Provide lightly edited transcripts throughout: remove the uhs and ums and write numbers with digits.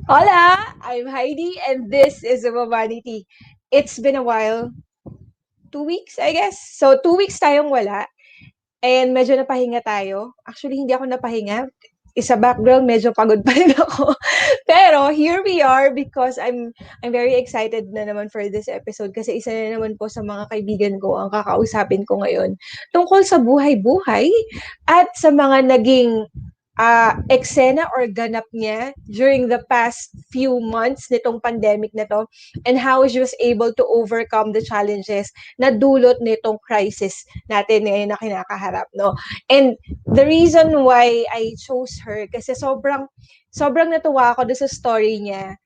Hola! I'm Heidi and this is Womoney. It's been a while. 2 weeks, I guess. So, 2 weeks tayong wala. And medyo napahinga tayo. Actually, hindi ako napahinga. Isa background, medyo pagod pa rin ako. Pero here we are because I'm very excited na naman for this episode kasi isa na naman po sa mga kaibigan ko ang kakausapin ko ngayon tungkol sa buhay-buhay at sa mga naging eksena or ganap niya during the past few months nitong pandemic na to and how she was able to overcome the challenges na dulot nitong crisis natin ngayon na kinakaharap, no? And the reason why I chose her kasi sobrang natuwa ako doon sa story niya,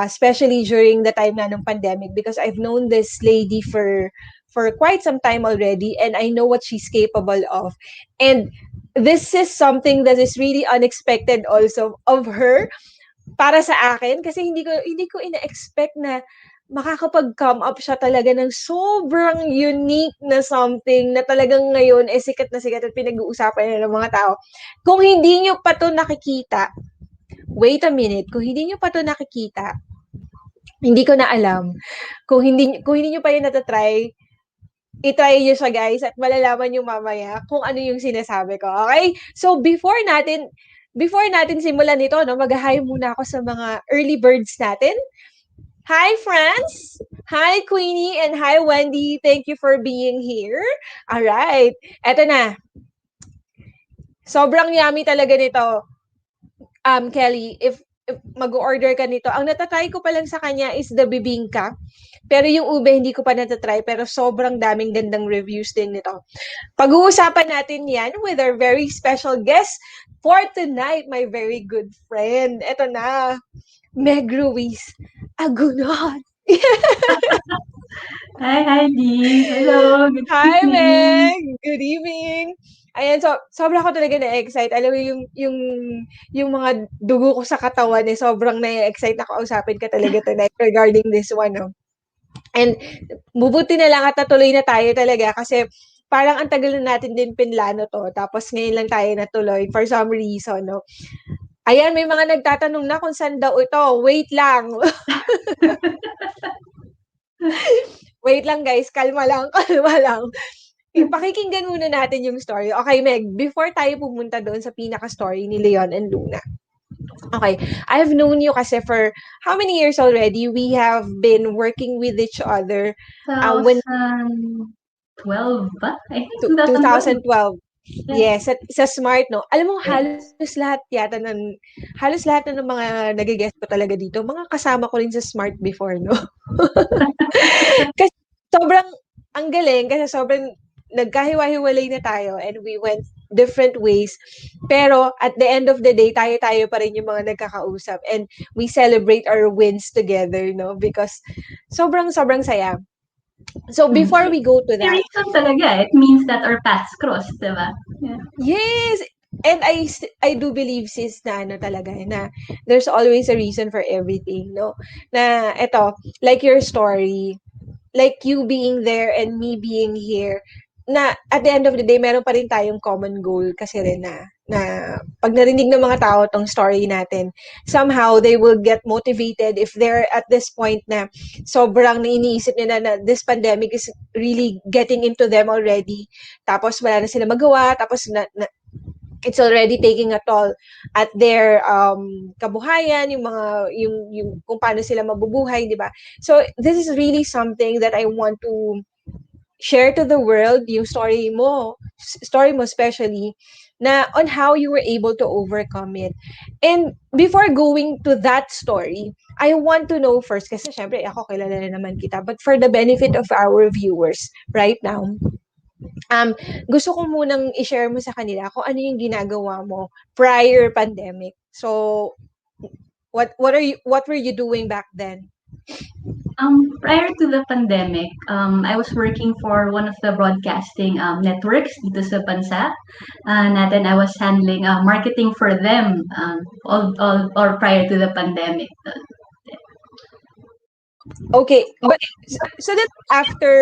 especially during the time na ng pandemic because I've known this lady for quite some time already and I know what she's capable of. And this is something that is really unexpected also of her para sa akin kasi hindi ko ina-expect na makakapag-come up siya talaga ng sobrang unique na something na talagang ngayon sikat na sikat at pinag-uusapan na ng mga tao. Kung hindi nyo pa to nakikita, wait a minute, kung hindi nyo pa to nakikita, hindi ko na alam. Kung hindi nyo pa yun natatry, i-try nyo siya guys at malalaman nyo mamaya kung ano yung sinasabi ko. Okay? So before natin simulan ito, no, mag-hi muna ako sa mga early birds natin. Hi, France! Hi, Queenie! And hi, Wendy! Thank you for being here. All right. Eto na. Sobrang yummy talaga nito. Kelly, if mag-order ka nito, ang natatry ko pa lang sa kanya is the bibingka. Pero yung ube, hindi ko pa natatry. Pero sobrang daming gandang reviews din nito. Pag-uusapan natin yan with our very special guest for tonight, my very good friend. Ito na, Meg Ruiz-Agunod. Hi, Heidi. Hello. Good Hi, evening. Meg! Good evening! Ayan, so, sobra ko talaga na-excite. Alam mo, yung mga dugo ko sa katawan, sobrang na-excite na kausapin ka talaga tonight regarding this one, no? And bubuti na lang at natuloy na tayo talaga kasi parang ang tagal na natin din pinlano to. Tapos ngayon lang tayo natuloy for some reason, no? Ayan, may mga nagtatanong na kung saan daw ito. Wait lang. Wait lang guys, kalma lang, kalma lang. Pakikinggan muna natin yung story. Okay, Meg, before tayo pumunta doon sa pinaka-story ni Leon and Luna. Okay, I've known you kasi for how many years already? We have been working with each other when 2012 ba? I think 2012. 2012. Yes. Yes, sa Smart, no? Alam mo, Yes. halos lahat na ng mga nag-guest ko talaga dito, mga kasama ko rin sa Smart before, no? Kasi sobrang, ang galing, kasi sobrang nagkahiwa-hiwalay na tayo and we went different ways. Pero at the end of the day, tayo-tayo pa rin yung mga nagkakausap and we celebrate our wins together, no? Because sobrang saya. So Mm. before we go to May that, reason talaga. It means that our paths crossed, diba? Yeah. yes, and I do believe sis na ano talaga na there's always a reason for everything, no? Na eto, like your story, like you being there and me being here, na at the end of the day, meron pa rin tayong common goal kasi rin na pag narinig ng mga tao tong story natin, somehow they will get motivated if they're at this point na sobrang iniisip nila na this pandemic is really getting into them already. Tapos wala na sila magawa, tapos it's already taking a toll at their kabuhayan, yung kung paano sila mabubuhay, di ba? So this is really something that I want to share to the world, yung story mo especially, na on how you were able to overcome it. And before going to that story, I want to know first, kasi syempre ako kilala na naman kita, but for the benefit of our viewers right now, um, gusto ko munang i-share mo sa kanila kung ano yung ginagawa mo prior pandemic. So, what were you doing back then? Prior to the pandemic, I was working for one of the broadcasting networks dito sa bansa. Natin, I was handling marketing for them or prior to the pandemic. Okay, but so that after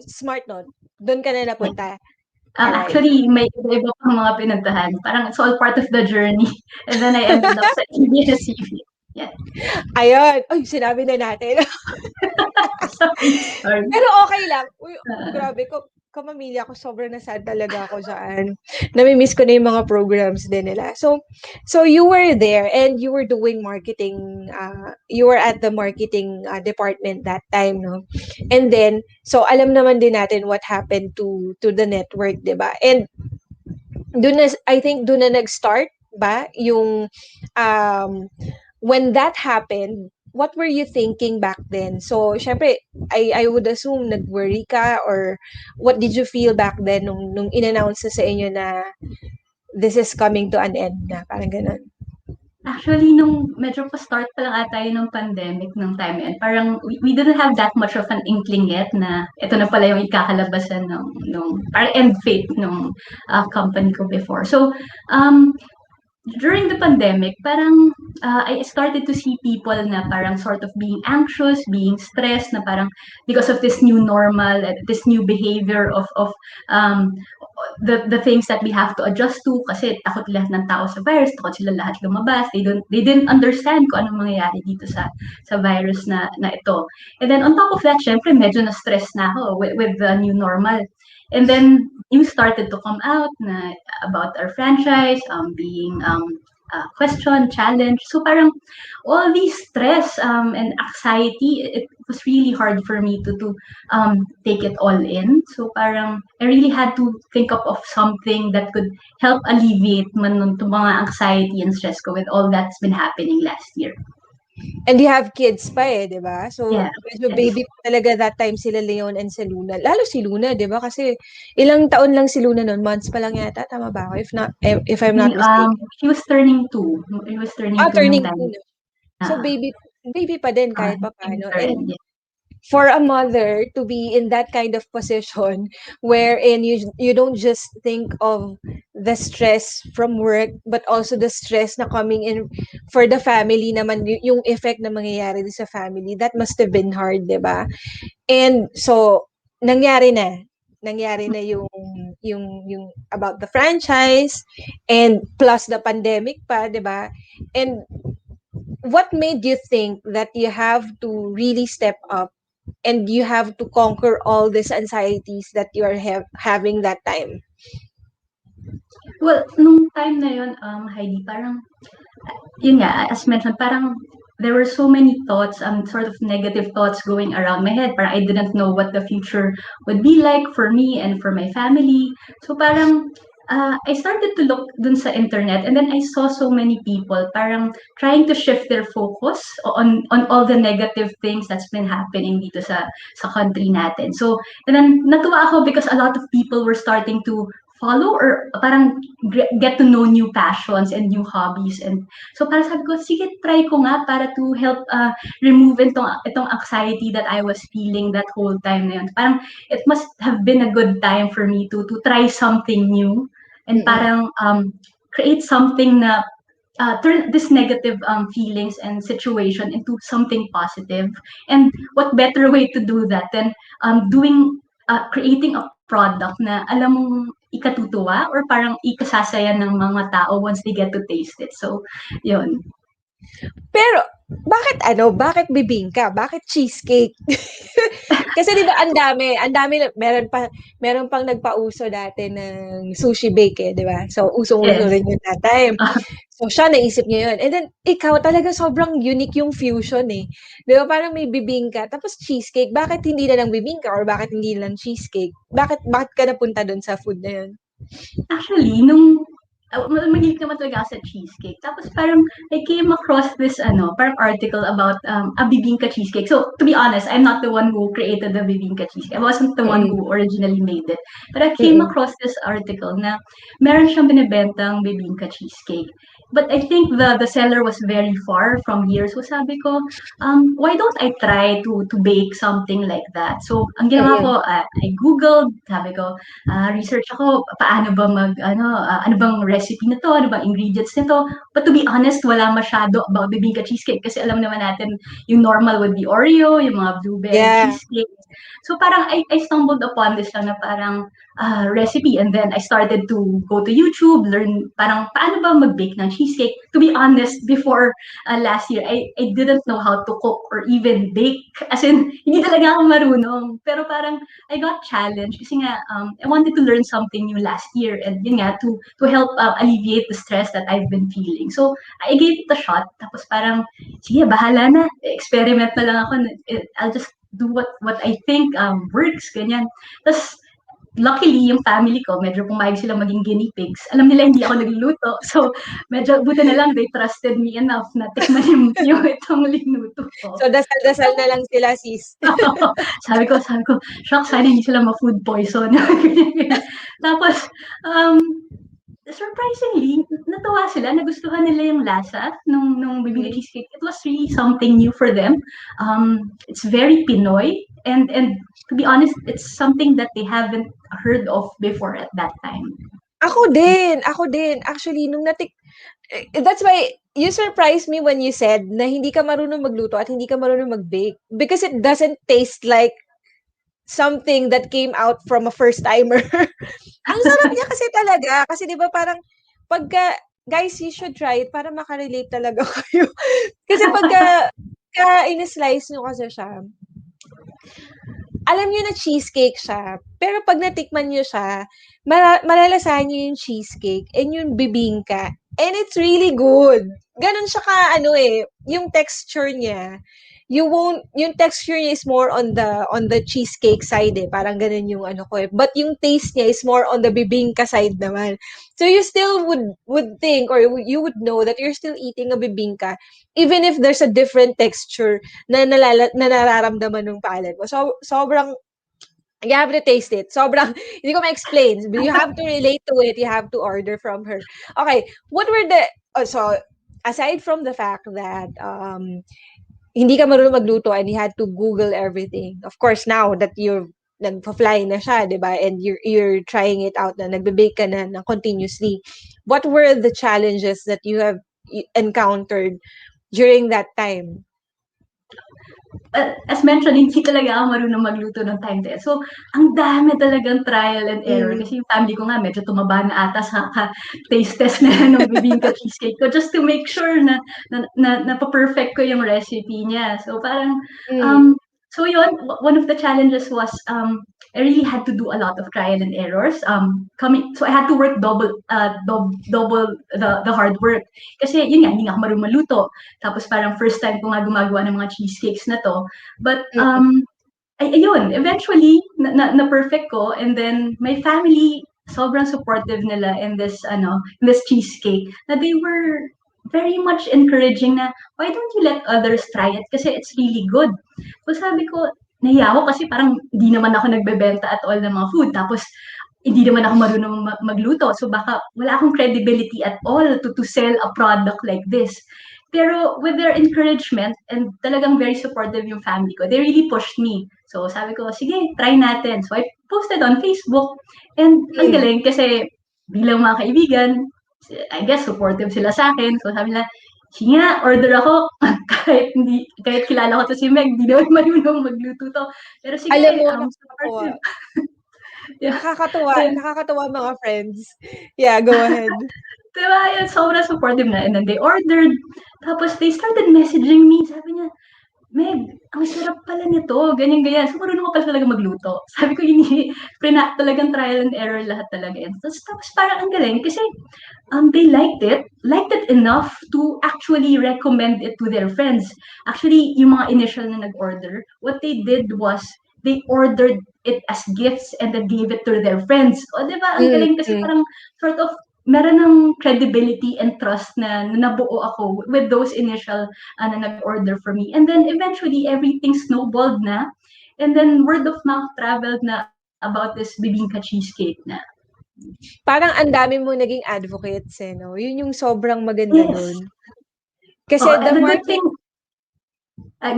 Smart Note, doon ka na napunta. Alright. Actually, may iba-iba pang mga pinuntahan. Parang it's all part of the journey. And then I ended up sa ABS-CBN. Yeah. Ayun. Ay, sinabi na natin. Sorry, sorry. Pero okay lang. Uy, Uh, grabe ko kamamilya ko, sobrang na-sad talaga ako diyan. Nami-miss ko na yung mga programs din nila. So you were there and you were doing marketing, you were at the marketing department that time, no? And then, so alam naman din natin what happened to the network, 'di ba? And doon na, I think doon na nag-start ba yung um when that happened, what were you thinking back then? So, syempre, I would assume nag-worry ka or what did you feel back then nung in-announce sa inyo na this is coming to an end na, parang ganun. Actually, nung medyo pa-start pa lang ata yun ng pandemic nung time na yun, parang we didn't have that much of an inkling yet na ito na pala yung ikakalabasan nung parang end fate nung company ko before. So, um, during the pandemic, parang I started to see people na parang sort of being anxious, being stressed, na parang because of this new normal, this new behavior of um, the things that we have to adjust to kasi takot lahat ng tao sa virus, takot sila lahat lumabas. They didn't understand kung anong mangyayari dito sa virus na ito. And then on top of that, syempre medyo na-stress na ako with the new normal. And then news started to come out na about our franchise being question, challenge. So parang all these stress and anxiety, it was really hard for me to take it all in. So parang I really had to think of something that could help alleviate man nun to mga anxiety and stress ko with all that's been happening last year. And you have kids pa eh, di ba? So, Yeah. medyo Yes. baby pa talaga that time sila Leon and si Luna. Lalo si Luna, di ba? Kasi ilang taon lang si Luna noon, months pa lang yata, tama ba ako? If I'm not mistaken. He was turning two. He was turning two nung Turning time. 2 na. So, baby pa din kahit papaano. And Kindergarten, yeah. for a mother to be in that kind of position wherein you don't just think of the stress from work but also the stress na coming in for the family naman yung effect na mangyayari din sa family, that must have been hard, 'di ba? And so nangyari na yung about the franchise and plus the pandemic pa, 'di ba? And what made you think that you have to really step up and you have to conquer all these anxieties that you are having that time? Well, nung time na yun, Heidi, parang yun nga, as mentioned, parang there were so many thoughts, sort of negative thoughts going around my head. Parang I didn't know what the future would be like for me and for my family. So parang I started to look dun sa internet and then I saw so many people parang trying to shift their focus on all the negative things that's been happening dito sa country natin. So, and then natuwa ako because a lot of people were starting to follow or parang get to know new passions and new hobbies. And so parang sabi ko, sige, try ko nga para to help remove itong anxiety that I was feeling that whole time na yun. Parang it must have been a good time for me to try something new and Mm-mm. parang create something na turn this negative feelings and situation into something positive. And what better way to do that than creating a product na alam mong ikatutuwa or parang ikasasaya ng mga tao once they get to taste it. So, yun. Pero bakit bibingka? Bakit cheesecake? Kasi 'di ba ang dami na meron pang nagpauso dati ng sushi bake eh, 'di ba? So usong-uso Yes. rin yun that time. So siya naisip niya yun. And then ikaw talaga sobrang unique yung fusion eh. 'Di ba parang may bibingka tapos cheesecake. Bakit hindi na lang bibingka or bakit hindi lang cheesecake? Bakit ka napunta dun sa food na yun? Actually, nung mahilig naman talaga ako sa cheesecake. Tapos parang I came across this parang article about a bibingka cheesecake. So to be honest, I'm not the one who created the bibingka cheesecake. I wasn't the one Mm. who originally made it. But I came Mm. across this article na meron siyang binebentang bibingka cheesecake. but I think the seller was very far from here. So sabi ko, why don't I try to bake something like that? So ang ginawa Mm. ko, I googled, sabi ko, research ako paano ba ano bang recipe nito, ano bang ingredients nito. But to be honest, wala masyado about bibingka cheesecake kasi alam naman natin yung normal would be Oreo, yung mga blueberry Yeah. cheesecake. So parang I stumbled upon this lang na parang recipe, and then I started to go to YouTube, learn parang paano ba mag-bake ng cheesecake. To be honest, before last year, I didn't know how to cook or even bake. As in, hindi talaga ako marunong. Pero parang I got challenged kasi nga I wanted to learn something new last year, and yun nga to help alleviate the stress that I've been feeling. So I gave it a shot. Tapos parang sige, bahala na. Experiment na lang ako. I'll just do what I think works, ganyan. Tapos luckily, yung family ko, medyo pumayag sila maging guinea pigs. Alam nila hindi ako nagluluto. So, medyo buti na lang, they trusted me enough na tikman yung itong linuto ko. So, dasal-dasal na lang sila, sis. sabi ko, shock, sana hindi sila ma-food poison. Tapos, um, surprisingly, natuwa sila, nagustuhan nila yung lasa nung bibingka Mm. cheesecake. It was really something new for them. It's very Pinoy, and to be honest, it's something that they haven't heard of before at that time. Ako din. Actually, that's why you surprised me when you said na hindi ka marunong magluto at hindi ka marunong mag-bake because it doesn't taste like something that came out from a first timer. Ang sarap niya kasi talaga. Kasi 'di ba parang pagka guys, you should try it para makarelate talaga kayo. Kasi pagka in-slice nyo kasi siya, alam niyo na cheesecake siya, pero 'pag natikman niyo siya, malalasahan niyo yung cheesecake and yung bibingka, and it's really good. Gano'n siya ka-ano, eh, yung texture niya, yung texture niya is more on the cheesecake side, eh, parang gano'n yung ano ko, eh. But yung taste niya is more on the bibingka side naman. So you still would think or you would know that you're still eating a bibingka even if there's a different texture na nararamdaman ng palate mo. So, sobrang, you have to taste it. Sobrang, hindi ko ma-explain. You have to relate to it. You have to order from her. Okay, what were so, aside from the fact that, hindi ka marunong magluto and you had to Google everything. Of course, now that you're nagpa-fly na siya, 'di ba? And you're trying it out na nagbe-bake ka na continuously. What were the challenges that you have encountered during that time? As mentioned, hindi talaga ako marunong magluto ng time to So, ang dami talagang trial and error. Mm. Kasi yung family ko nga, medyo tumaba na ata sa taste test na ng bibingka cheesecake ko just to make sure na pa-perfect ko yung recipe niya. So, parang, Mm. um, so yun, one of the challenges was, I really had to do a lot of trial and errors. So I had to work double the hard work. Kasi yun nga, hindi nga ako marunong maluto. Tapos parang first time ko nga gumagawa ng mga cheesecakes na to. But Mm. ayun, eventually na perfect ko, and then my family sobrang supportive nila in this cheesecake, na they were very much encouraging na why don't you let others try it kasi it's really good. So sabi ko, nahiya ako kasi parang hindi naman ako nagbebenta at all ng mga food. Tapos hindi naman ako marunong magluto. So baka wala akong credibility at all to sell a product like this. Pero with their encouragement, and talagang very supportive yung family ko, they really pushed me. So sabi ko, sige, try natin. So I posted on Facebook, and ang Mm. galing kasi bilang mga kaibigan, I guess supportive sila sa akin. So sabi nila, sige nga, order ako. Kahit kilala ko to si Meg, hindi naman marunong magluto to. Pero Alam sige, mo, nakakatuwa. supportive. Yeah. Nakakatuwa, So, nakakatuwa mga friends. Yeah, go ahead. diba, yun, sobrang supportive na. And then they ordered. Tapos they started messaging me. Sabi niya, Meg, ang sarap pala nito, ganyan-ganyan. So, marunong ka pala talaga magluto. Sabi ko, hindi, talagang trial and error lahat talaga yan. Tapos parang ang galing kasi they liked it enough to actually recommend it to their friends. Actually, yung mga initial na nag-order, what they did was, they ordered it as gifts and then gave it to their friends. O, di ba? Ang Mm. galing kasi Mm. parang sort of meron ng credibility and trust na nabuo ako with those initial na nag-order for me. And then eventually, everything snowballed na. And then word of mouth traveled na about this bibingka cheesecake na. Parang ang dami mong naging advocates, eh, 'no? Yun yung sobrang maganda Yes. dun. Kasi Oh, the the good market thing,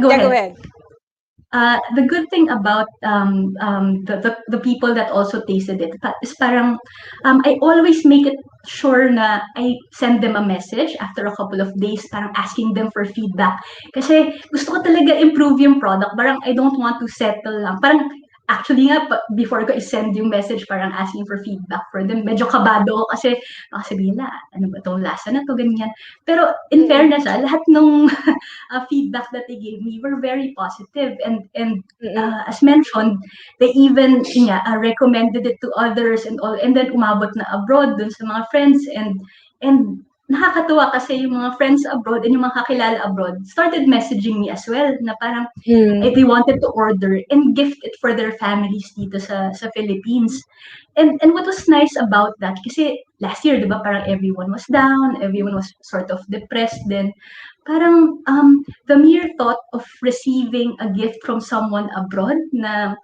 go yeah, go ahead. ahead. The good thing about the people that also tasted it is parang I always make it sure na I send them a message after a couple of days, parang asking them for feedback. Kasi gusto ko talaga improve yung product. Parang I don't want to settle lang. Parang actually nga, before ko i-send yung message, parang asking for feedback for them, medyo kabado ko kasi baka sabihin na, ano ba itong lasa na to, ganyan. Pero in Mm, fairness, lahat nung feedback that they gave me were very positive, and mm. as mentioned, they even recommended it to others and all, and then umabot na abroad dun sa mga friends, and nakakatuwa kasi yung mga friends abroad and yung mga kakilala abroad started messaging me as well na parang Hmm. they wanted to order and gift it for their families dito sa Philippines. And what was nice about that, kasi last year, di ba, parang everyone was down, everyone was sort of depressed then. Parang the mere thought of receiving a gift from someone abroad na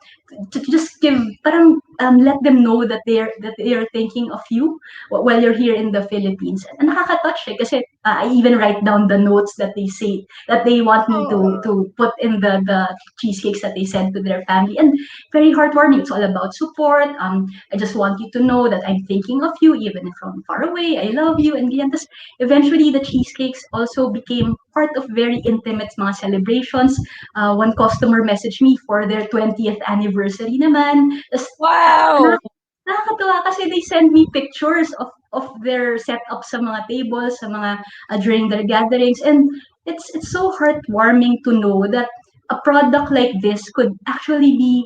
to just give, parang let them know that they are thinking of you while you're here in the Philippines. And nakaka-touch eh, kasi I even write down the notes that they say that they want me to put in the cheesecakes that they send to their family, and very heartwarming. It's all about support. I just want you to know that I'm thinking of you even if from far away. I love you, and ganyan. Tas eventually the cheesecakes also became part of very intimate mga celebrations. One customer messaged me for their 20th anniversary naman. Tas Wow! nakakatuwa kasi they send me pictures of their setup sa mga tables, sa mga during their gatherings, and it's so heartwarming to know that a product like this could actually be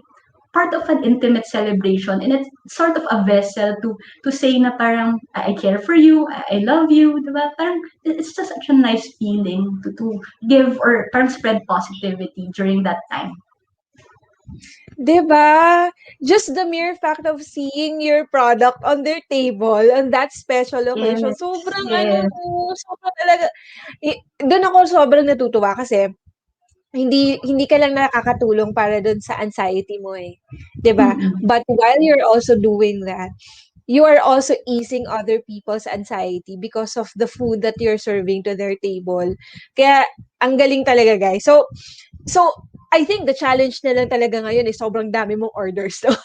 part of an intimate celebration, and it's sort of a vessel to say na parang I care for you, I love you, diba? Parang it's just such a nice feeling to give or parang spread positivity during that time. 'Di ba? Just the mere fact of seeing your product on their table on that special Yes, occasion, sobrang ano yes. 'no, sobrang talaga dun ako sobrang natutuwa kasi hindi hindi ka lang nakakatulong para dun sa anxiety mo, eh, 'di ba? Mm-mm. But while you're also doing that, you are also easing other people's anxiety because of the food that you're serving to their table. Kaya ang galing talaga, guys. So I think the challenge na lang talaga ngayon is sobrang dami mong orders 'no?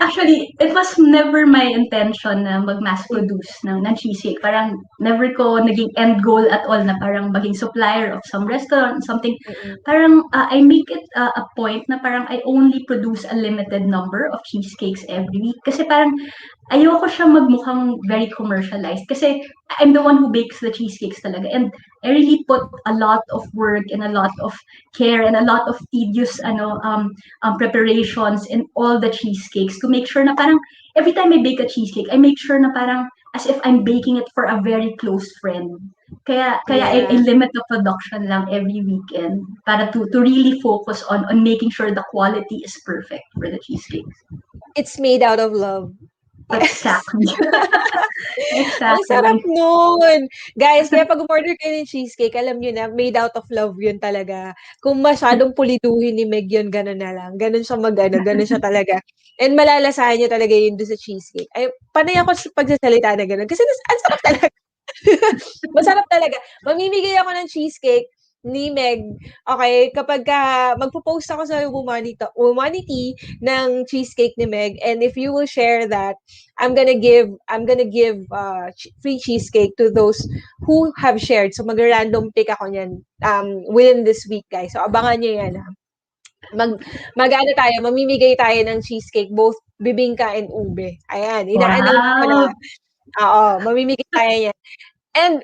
Actually, it was never my intention na mag-mass produce ng cheesecake. Parang never ko naging end goal at all na parang maging supplier of some restaurant, something. Mm, Parang I make it a point na parang I only produce a limited number of cheesecakes every week. Kasi parang ayoko siya magmukhang very commercialized. Kasi I'm the one who bakes the cheesecakes talaga. And I really put a lot of work and a lot of care and a lot of tedious preparations in all the cheesecakes to make sure na parang every time I bake a cheesecake, I make sure na parang as if I'm baking it for a very close friend. Kaya I yeah. limit the production lang every weekend para to really focus on making sure the quality is perfect for the cheesecake. It's made out of love. Yes. Exactly. Ang sarap Exactly. nun. Guys, kaya pag umorder kayo ng cheesecake, alam niyo na, made out of love yun talaga. Kung masyadong puliduhin ni Meg yun, gano'n na lang. Gano'n siya mag-ano, gano'n siya talaga. And malalasahan niyo talaga yun doon sa cheesecake. Ay, panay ako sa pagsasalita na gano'n. Kasi ang sarap talaga. Masarap talaga. Mamimigay ako ng cheesecake ni Meg. Okay, kapagka magpo-post ako sa Womoney ng cheesecake ni Meg, and if you will share that, I'm gonna give free cheesecake to those who have shared. So mag-random pick ako niyan within this week, guys. So abangan niyo 'yan. Mag Mag-ano tayo, mamimigay tayo ng cheesecake, both bibingka and ube. Ayan, ina-announce ko na. Wow. Oo, mamimigay tayo niyan. And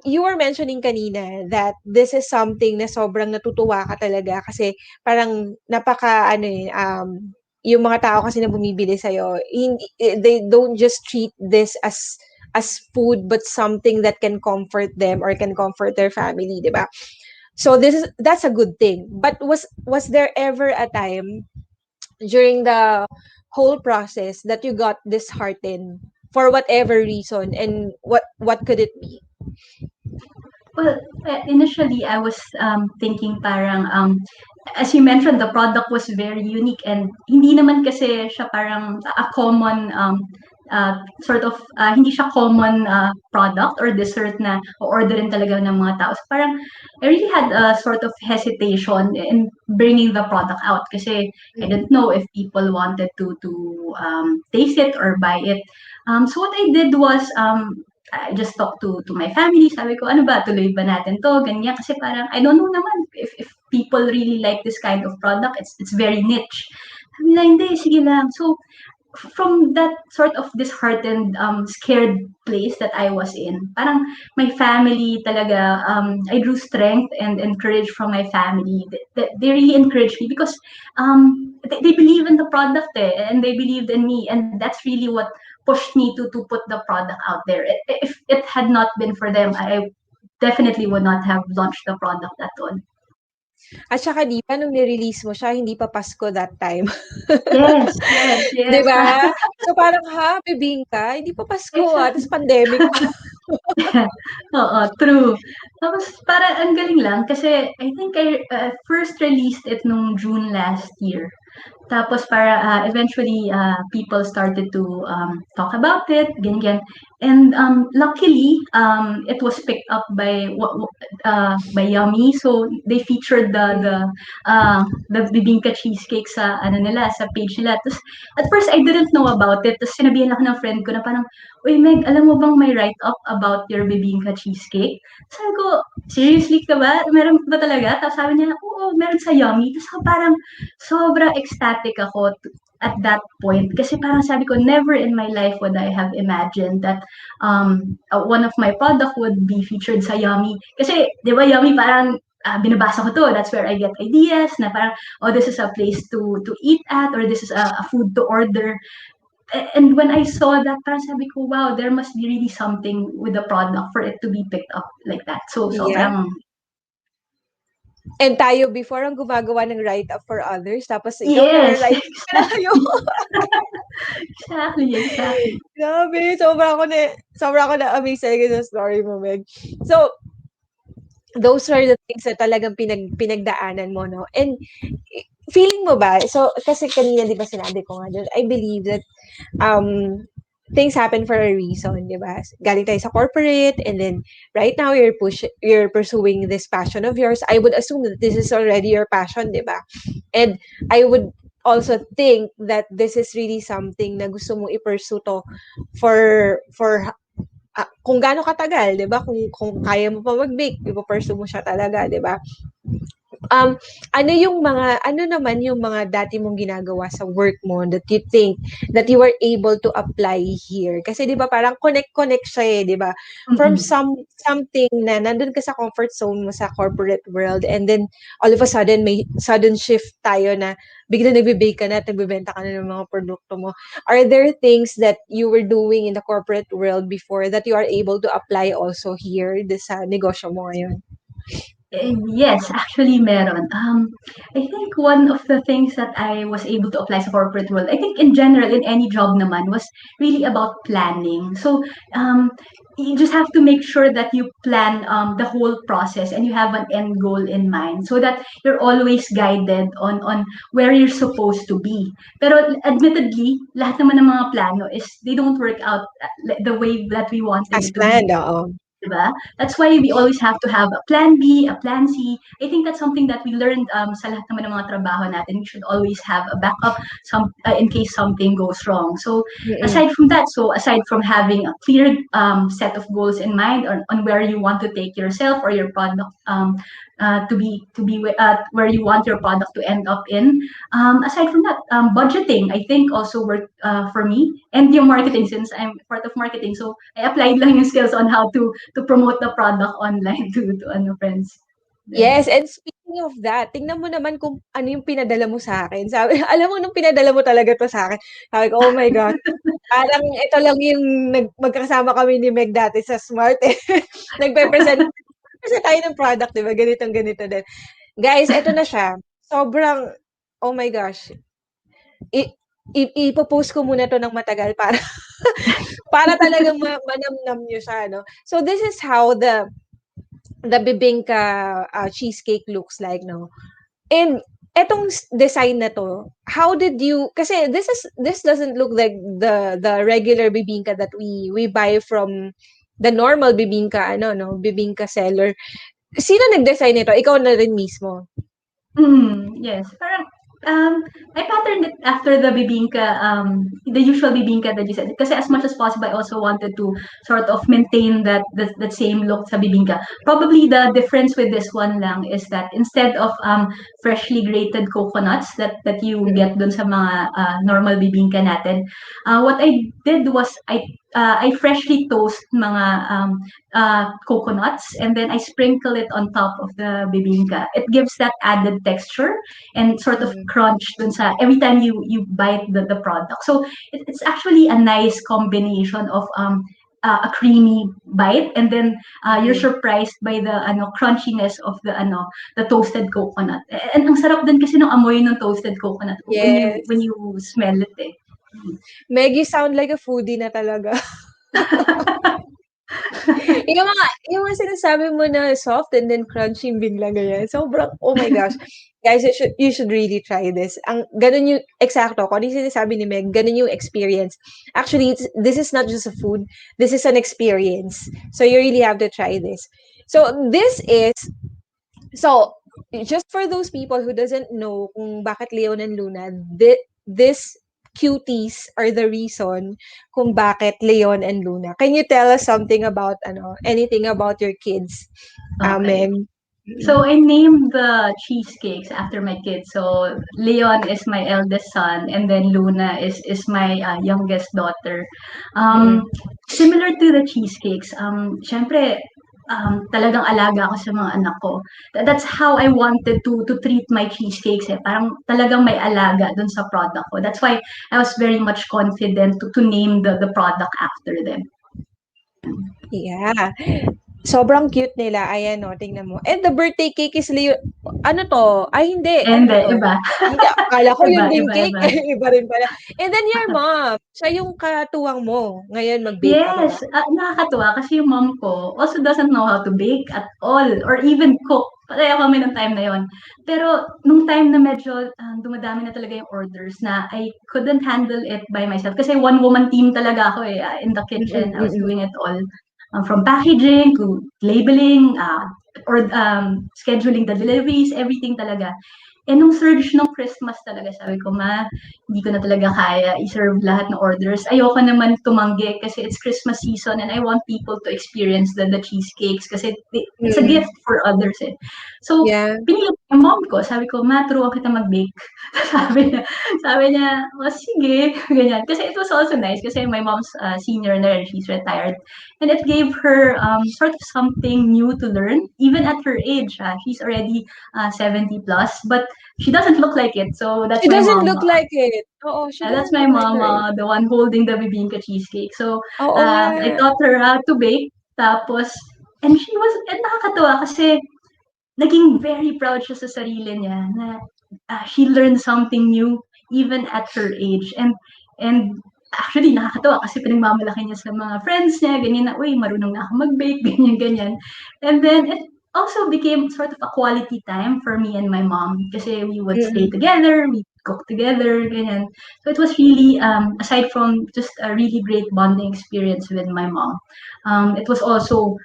you were mentioning kanina that this is something na sobrang natutuwa ka talaga kasi parang napaka ano eh, yung mga tao kasi na bumibili sa'yo, hindi, they don't just treat this as food but something that can comfort them or can comfort their family, di ba? So that's a good thing. But was there ever a time during the whole process that you got disheartened for whatever reason, and what could it be? Well, initially I was thinking parang as you mentioned, the product was very unique and hindi naman kasi siya parang a common sort of hindi siya common product or dessert na orderin talaga ng mga tao. So parang I really had a sort of hesitation in bringing the product out kasi I didn't know if people wanted to taste it or buy it. So what I did was I just talked to my family. Sabi ko, ano ba, tuloy ba natin to? Ganyan. Kasi parang, I don't know naman if people really like this kind of product. It's very niche. Sabi nila, hindi, sige lang. So, from that sort of disheartened, scared place that I was in, parang my family talaga, I drew strength and courage from my family. They really encouraged me because they believe in the product and they believed in me. And that's really what pushed me to put the product out there. If it had not been for them, I definitely would not have launched the product at all. At saka 'di ba nung ni-release mo siya hindi pa Pasko that time. Yes, yes, 'Di yes. ba? So parang, ha, bibingka, hindi pa Pasko, ta's Exactly. pandemic pa. Oo, true. Tapos parang ang galing lang kasi I think I first released it nung June last year. Tapos para eventually people started to talk about it, ganyan. And luckily it was picked up by Yummy. So they featured the bibingka cheesecake sa ano nila sa page nila. Tapos at first I didn't know about it. Tapos sinabihan ako ng friend ko na parang, "Uy Meg, alam mo bang may write-up about your bibingka cheesecake?" Sabi ko, "Seriously ka ba? Meron ba talaga?" Tapos sabi niya, "Oo, meron sa Yummy." Tapos ako parang sobrang ecstatic ako at that point kasi parang sabi ko never in my life would I have imagined that one of my product would be featured sa Yummy kasi 'di ba Yummy parang binabasa ko to, that's where I get ideas na parang oh this is a place to eat at or this is a food to order. And when I saw that parang sabi ko wow there must be really something with the product for it to be picked up like that. So Yeah. sobrang And tayo before ang gumagawa ng write-up for others tapos ikaw yes. nagwa-write ka na ngayon. Exactly, exactly. Grabe, sobra ako na-amaze talaga sa story mo, Meg. So, those are the things that talagang pinagdaanan mo, no? And feeling mo ba, so kasi kanina 'di ba sinabi ko nga dun, I believe that um things happen for a reason, 'di ba? Galing tayo sa corporate and then right now you're pursuing this passion of yours. I would assume that this is already your passion, 'di ba? And I would also think that this is really something na gusto mong i-pursue to for kung gaano katagal, 'di ba? Kung kaya mo pa mag-bake, ipo-pursue mo siya talaga, 'di ba? Um, ano naman yung mga dati mong ginagawa sa work mo that you think that you were able to apply here? Kasi 'di ba parang connect siya eh, 'di ba? From Mm. something na nandun ka sa comfort zone mo sa corporate world and then all of a sudden may sudden shift tayo na biglang nagbe-bake ka na at nagbebenta ka na ng mga produkto mo. Are there things that you were doing in the corporate world before that you are able to apply also here sa negosyo mo ngayon? Yes, actually meron. I think one of the things that I was able to apply sa corporate world, I think in general, in any job naman, was really about planning. So, you just have to make sure that you plan the whole process and you have an end goal in mind so that you're always guided on where you're supposed to be. Pero admittedly, lahat naman ng mga plano is they don't work out the way that we wanted As it to be. planned, oo. Diba? That's why we always have to have a plan B, a plan C. I think that's something that we learned sa lahat naman ng mga trabaho natin. We should always have a backup in case something goes wrong. So Mm. aside from that, so aside from having a clear set of goals in mind on where you want to take yourself or your product to be where you want your product to end up in. Aside from that, budgeting I think also worked for me and yung marketing since I'm part of marketing. So I applied lang yung skills on how to promote the product online to ano friends. Then, Yes, and speaking of that, tingnan mo naman kung ano yung pinadala mo sa'kin. Sabi alam mo nung pinadala mo talaga 'to sa'kin, sabi ko, "Oh my God, parang ito lang yung magkasama kami ni Meg dati sa Smart, eh." Nagpe-present present tayo ng product, 'di ba, ganitong-ganito din. Guys, eto na siya. Sobrang oh my gosh, i ipo-post ko muna 'to ng matagal para para talagang manamnam niyo siya, 'no. So this is how the bibingka cheesecake looks like, 'no. And etong design na 'to, how did you, kasi this doesn't look like the regular bibingka that we buy from the normal bibingka ano 'no, bibingka seller. Sino nag-design nito? Ikaw na rin mismo? Yes. Parang, um, I patterned it after the usual bibingka that you said. Kasi as much as possible, I also wanted to sort of maintain that same look sa bibingka. Probably the difference with this one lang is that instead of freshly grated coconuts that you Mm, get dun sa mga normal bibingka natin, what I did was I freshly toast mga coconuts, and then I sprinkle it on top of the bibingka. It gives that added texture and sort of mm, crunch dun sa every time you bite the product. So it's actually a nice combination of a creamy bite, and then you're mm. surprised by the crunchiness of the toasted coconut. And ang sarap din kasi ng amoy ng toasted coconut when Yes. you smell it eh. Meg, you sound like a foodie na talaga. Yung mga sinasabi mo na soft and then crunchy bigla ganyan. Sobrang, oh my gosh. Guys, you should really try this. Ganun yung, eksakto, kung ano yung sinasabi ni Meg, ganun yung experience. Actually, this is not just a food. This is an experience. So you really have to try this. So so just for those people who doesn't know kung bakit Leon and Luna, this cuties are the reason kung bakit Leon and Luna. Can you tell us something about anything about your kids, Okay. Meg? So I named the cheesecakes after my kids. So Leon is my eldest son, and then Luna is my youngest daughter. Mm-mm. Similar to the cheesecakes, syempre, talagang alaga ako sa mga anak ko. That's how I wanted to treat my cheesecakes. Eh. Parang talagang may alaga dun sa product ko. That's why I was very much confident to name the product after them. Yeah. Sobrang cute nila. Ayan, no, tingnan mo. And the birthday cake is ano to? Ay, hindi. And Ano to? iba, Hindi, akala ko iba, yun din iba, cake. iba. Iba rin pala. And then your mom, siya yung katuwang mo. Ngayon, mag-bake ka pa ba? Yes, nakakatuwa kasi yung mom ko also doesn't know how to bake at all or even cook. Pareho kami ng time na yon. Pero nung time na medyo dumadami na talaga yung orders na I couldn't handle it by myself kasi one woman team talaga ako eh in the kitchen. Mm-mm, I was mm-mm. doing it all from packaging to labeling or scheduling the deliveries, everything talaga. And nung surge nung Christmas talaga, sabi ko, ma, hindi ko na talaga kaya i-serve lahat ng orders. Ayoko naman tumanggi kasi it's Christmas season and I want people to experience the cheesecakes kasi it's a gift Mm. for others eh. So, Yeah. pinilit yung mom ko. Sabi ko, ma, turuan kita mag-bake. sabi niya, oh, sige, ganyan. Kasi it was also nice kasi my mom's senior na rin, she's retired. And it gave her sort of something new to learn, even at her age. She's already 70 plus, but she doesn't look like it. So She doesn't look like it. Oo, she that's doesn't my look like mom, her age. the one holding the bibingka cheesecake. So Oo nga. I taught her how to bake. Tapos, and nakakatawa kasi naging very proud siya sa sarili niya na she learned something new even at her age. And actually, nakakatawa kasi pinagmamalaki niya sa mga friends niya, ganyan na, uy, marunong na ako mag-bake, ganyan, ganyan. And then, it also became sort of a quality time for me and my mom kasi we would stay Mm. together, we cook together, ganyan. So it was really, aside from just a really great bonding experience with my mom, it was also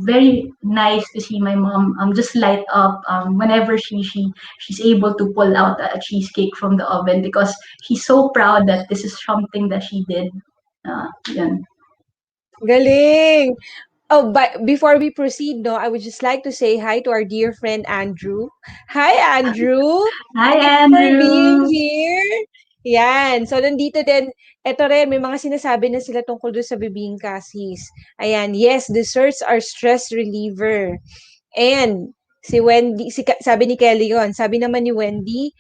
very nice to see my mom just light up whenever she's able to pull out a cheesecake from the oven because she's so proud that this is something that she did. Yan. Galing. Oh, but before we proceed, no, I would just like to say hi to our dear friend Andrew. Hi, Andrew. Hi, Thanks for being Andrew! here. Yan. So, nandito din, eto rin, may mga sinasabi na sila tungkol doon sa bibingka, sis. Ayan, yes, desserts are stress reliever. And, si Wendy, sabi ni Kelly yon, sabi naman ni Wendy,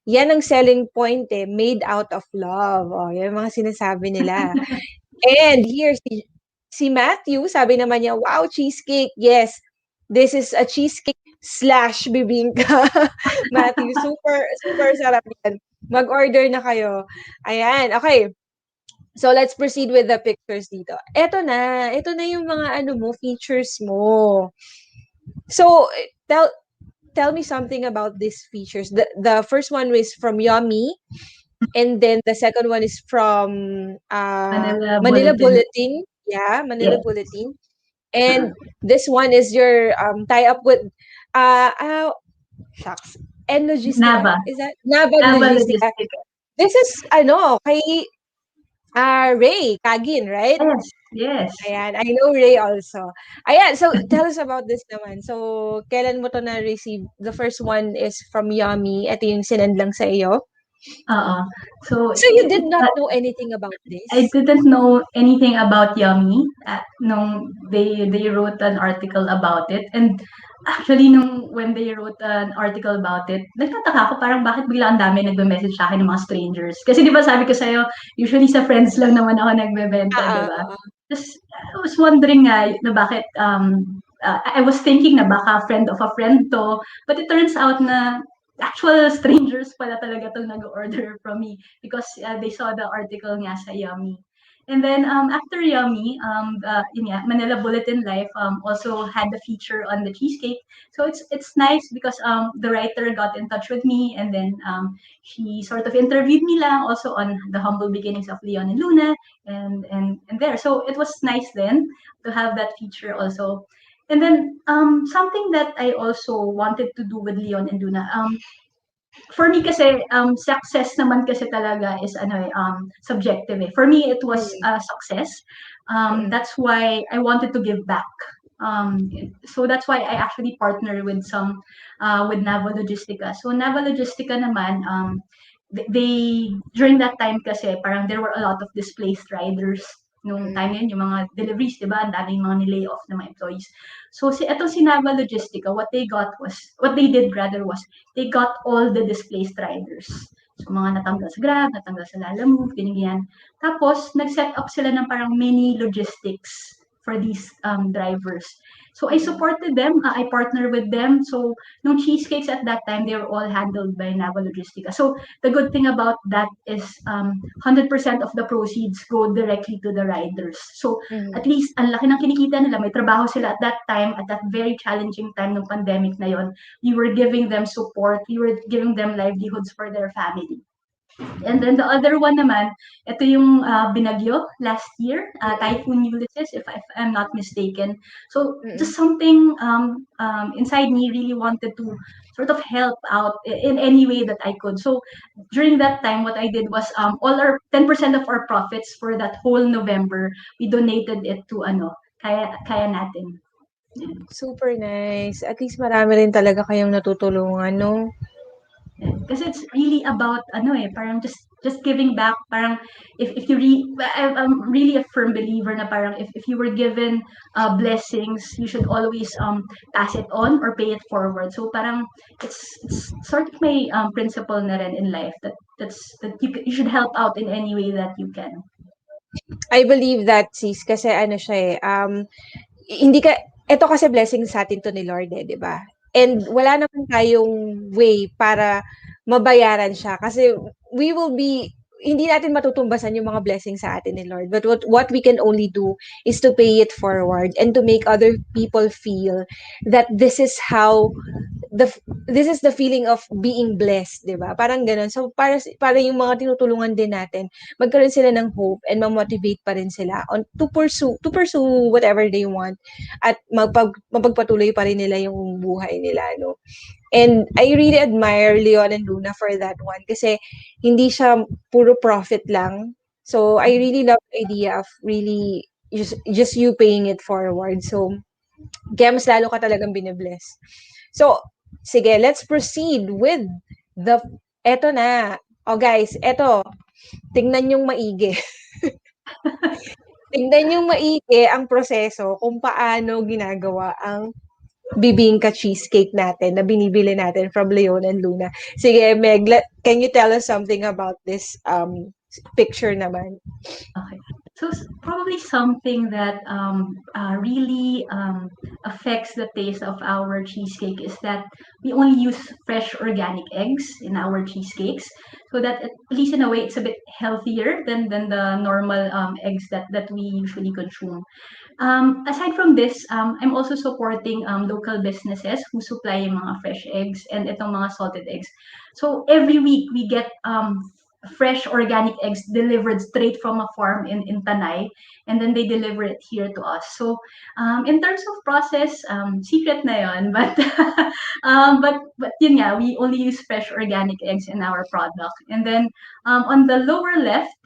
yan ang selling point eh, made out of love. Oh, yan ang mga sinasabi nila. And here, si Matthew, sabi naman niya, wow, cheesecake. Yes, this is a cheesecake slash bibingka. Matthew, super, super sarap yan. Mag-order na kayo. Ayan, okay. So, let's proceed with the pictures dito. Ito na yung mga features mo. So, tell, tell me something about these features. The first one is from Yummy, and then the second one is from Manila Manila Bulletin. Bulletin. Yeah, Manila Yes. Bulletin. And this one is your tie up with uh, uh shucks. And Logistica? Nava. Is that Navan Nava Logistica? Logistica. This is kay Ray Kagin, right? Yes. Yes. Ayan, I know Ray also. Ayan, so tell us about this naman. So, kailan mo to na-receive? The first one is from Yummy. Ito yung sinend lang sa iyo. Oo. So, So, you did not know anything about I this? didn't know anything about Yummy nung they wrote an article about it. And actually, nung when they wrote an article about it, nagtataka ako parang bakit bigla ang dami nagme-message sa akin ng mga strangers. Kasi di ba sabi ko sa'yo, usually sa friends lang naman ako nagbebenta, di ba? Oo. Tapos I was wondering nga na bakit, I was thinking na baka friend of a friend to, but it turns out na actual strangers pala talaga itong nag-order from me because they saw the article nga sa Yummy. And then after Yummy, yun nga, Manila Bulletin Life also had the feature on the cheesecake. So it's nice because the writer got in touch with me and then she sort of interviewed me lang also on the humble beginnings of Leon and Luna and there. So it was nice then to have that feature also. And then something that I also wanted to do with Leon and Luna, for me kasi success naman kasi talaga is subjective eh. For me it was Mm, a success. mm, That's why I wanted to give back. So that's why I actually partner with some with Navo Logistica. So Navo Logistica naman they during that time kasi parang there were a lot of displaced riders nung mm. time na yun, yung mga deliveries, di ba? Ang daming mga nilay off na mga employees. So etong si Nava Logistica, what they did rather was they got all the displaced riders. So, mga natanggal sa Grab, natanggal sa Lalamove, ganyan. Tapos, nag-set up sila ng parang mini logistics for these drivers. So, I Mm. supported them. I partnered with them. So, nung cheesecakes at that time, they were all handled by Nava Logistica. So, the good thing about that is 100% of the proceeds go directly to the riders. So, at Mm. least, ang laki ng kinikita nila. May trabaho sila at that time, at that very challenging time ng pandemic na yon. We were giving them support, we were giving them livelihoods for their family. And then the other one naman, ito yung binagyo last year, Mm. Typhoon Ulysses, if I'm not mistaken. So just Mm. something inside me really wanted to sort of help out in any way that I could. So during that time, what I did was all our 10% of our profits for that whole November, we donated it to kaya natin. Yeah. Super nice. At least marami rin talaga kayong natutulungan, no? Kasi it's really about parang just giving back. Parang if you I'm really a firm believer na parang if you were given blessings, you should always pass it on or pay it forward. So parang it's sort of my principle na rin in life that you should help out in any way that you can. I believe that, sis, kasi ano siya eh, hindi ka, eto kasi blessing sa atin to ni Lord eh, di ba? And wala naman tayong way para mabayaran siya kasi we will be, hindi natin matutumbasan yung mga blessings sa atin ni Lord. But what we can only do is to pay it forward and to make other people feel that the this is the feeling of being blessed, 'di ba? Parang ganoon. So para yung mga tinutulungan din natin, magkaroon sila ng hope and ma-motivate pa rin sila on to pursue whatever they want at mapagpatuloy pa rin nila yung buhay nila, no? And I really admire Leon and Luna for that one kasi hindi siya puro profit lang. So I really love the idea of really just you paying it forward. So kaya mas lalo ka talagang binibless. So, sige, let's proceed with the, eto na. Oh guys, eto, tingnan yung maigi. Tingnan yung maigi ang proseso kung paano ginagawa ang bibingka cheesecake natin na binibili natin from Leon and Luna. Sige, Meg, can you tell us something about this picture naman? Okay. So probably something that really affects the taste of our cheesecake is that we only use fresh organic eggs in our cheesecakes, so that at least in a way it's a bit healthier than the normal eggs that we usually consume. Aside from this, I'm also supporting local businesses who supply yung mga fresh eggs and itong mga salted eggs. So every week we get fresh organic eggs delivered straight from a farm in Tanay, and then they deliver it here to us. So in terms of process, secret na yon, but but yun nga, we only use fresh organic eggs in our product. And then on the lower left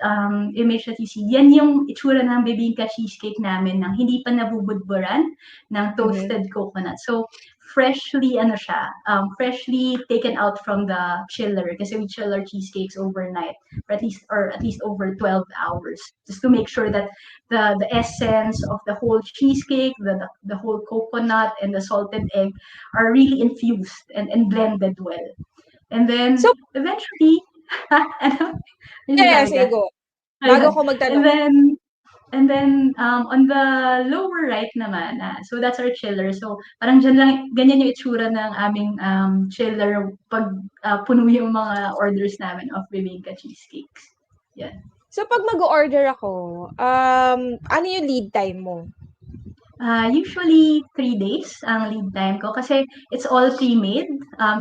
image that you see, yan yung itsura ng bibingka cheesecake namin nang hindi pa nabubudburan ng Mhm. toasted coconut. So freshly ano siya, freshly taken out from the chiller kasi we chill our cheesecakes overnight or at least over 12 hours just to make sure that the essence of the whole cheesecake, the whole coconut and the salted egg are really infused and blended well. And then So eventually, ano? May yeah, sinasabi sige ka? go. Bago Ayun. ako And magtanong, then on the lower right naman, so that's our chiller. So parang diyan lang, ganyan yung itsura ng aming chiller pag puno yung mga orders namin of bibingka cheesecakes. Yan. so pag mag-o-order ako, ano yung lead time mo? Usually 3 days ang lead time ko kasi it's all pre-made,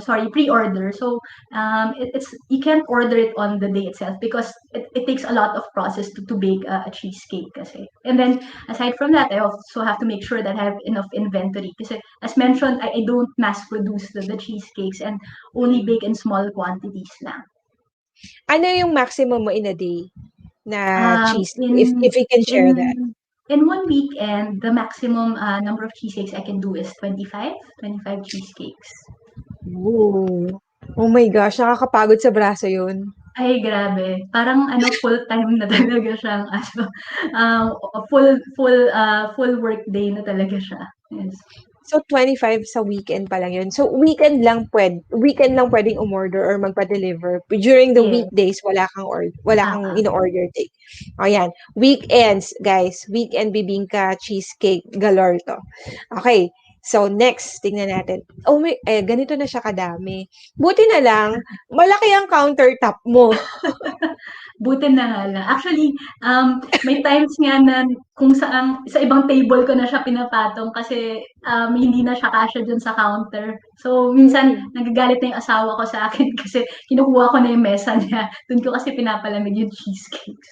pre-order. So it's you can't order it on the day itself because it takes a lot of process to bake a cheesecake kasi. And then aside from that, I also have to make sure that I have enough inventory kasi as mentioned, I don't mass produce the cheesecakes and only Mm. bake in small quantities lang. Ano yung maximum mo in a day na Um, cheese? in If you can share that. in one weekend, the maximum number of cheesecakes I can do is 25 cheesecakes. Ooh. Oh my gosh, nakakapagod sa braso yun. Ay, grabe. Parang ano, full-time na talaga siyang ano, full work day na talaga siya. Yes. So 25 sa weekend pa lang yun. So weekend lang pwedeng umorder or magpa-deliver. During the Yes. weekdays wala kang Ah. ino-order take. Ayan, weekends, guys. Weekend bibingka cheesecake galore to. Okay. So next, tingnan natin. Oh, ganito na siya kadami. Buti na lang, malaki ang countertop mo. Buti na nga lang. Actually, may times nga na kung saan sa ibang table ko na siya pinapatong kasi hindi na siya kasya dun sa counter. So, minsan Mm. nagagalit na yung asawa ko sa akin kasi kinukuha ko na yung mesa niya. Dun ko kasi pinapalamig yung cheesecakes.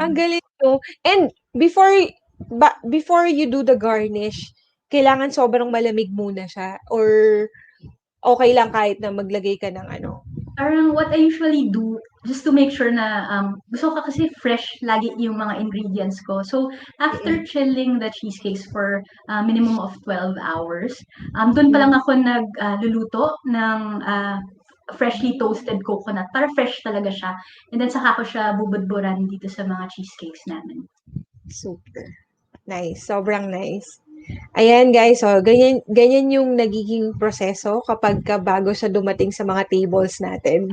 Ang Mm. galing 'no. And before you do the garnish, kailangan sobrang malamig muna siya or okey lang kahit na maglagay ka ng ano? Parang what I usually do, just to make sure na, gusto ko kasi fresh lagi yung mga ingredients ko. So, after Mm. chilling the cheesecakes for minimum of 12 hours, dun pa lang Hmm. ako luluto ng freshly toasted coconut para fresh talaga siya. And then saka ko siya bubudburan dito sa mga cheesecakes namin. Super. Nice, sobrang nice. Ayan guys, so ganyan ganyan yung nagiging proseso kapagka bago siya dumating sa mga tables natin.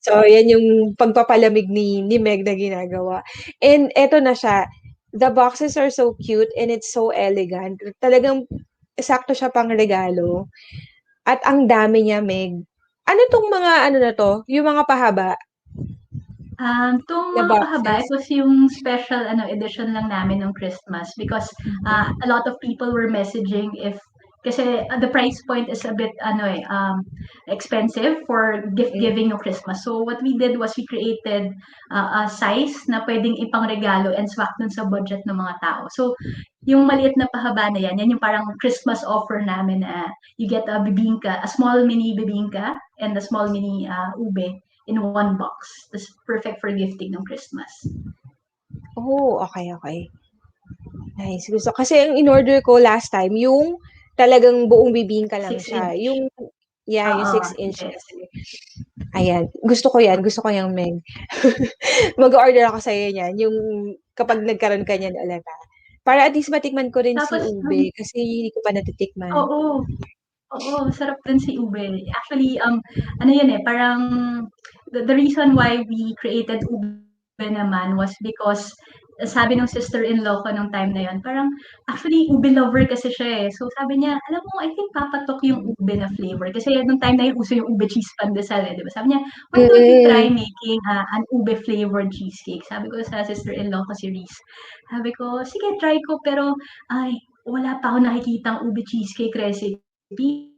So, yan yung pagpapalamig ni Meg na ginagawa. And eto na siya, the boxes are so cute and it's so elegant. Talagang sakto siya pang regalo at ang dami niya, Meg. Ano 'tong mga ano na 'to, yung mga pahaba 'Tong na mga pahaba, it boxes? was yung special ano edition lang namin nung Christmas because, Mhm. a lot of people were messaging if kasi, the price point is a bit ano, expensive for gift Mm. giving no Christmas. So what we did was we created, a size na puwedeng ipangregalo and swak dun sa budget ng mga tao. So yung maliit na pahaba na yan yung parang Christmas offer namin na you get a bibingka, a small mini bibingka and a small mini, ube in one box. Tas perfect for gifting ng Christmas. Oh, okay, okay. Nice, gusto kasi ang in-order ko last time yung talagang buong bibingka lang 6 siya, inch. yung yeah, yung Oo, 6 inch yes. kasi. Ayan, gusto ko yang Meg. Mag-o-order ako sa'yo niyan, yung kapag nagkaroon ka niyan ulit, para at least matikman ko rin si Tapos ube kasi hindi ko pa natitikman. oo, oo, masarap din si ube. Actually, ano yun, parang the reason why we created ube naman was because sabi ng sister-in-law ko nung time na yun, parang actually ube lover kasi siya eh. So sabi niya, alam mo, I think papatok yung ube na flavor. Kasi nung time na yun, uso yung ube cheese pandesal eh, di ba? Sabi niya, why don't you try Mm. making an ube flavored cheesecake? Sabi ko sa sister-in-law ko si Reese. Sabi ko, sige, try ko, pero ay, wala pa ako nakikitang ube cheesecake recipe.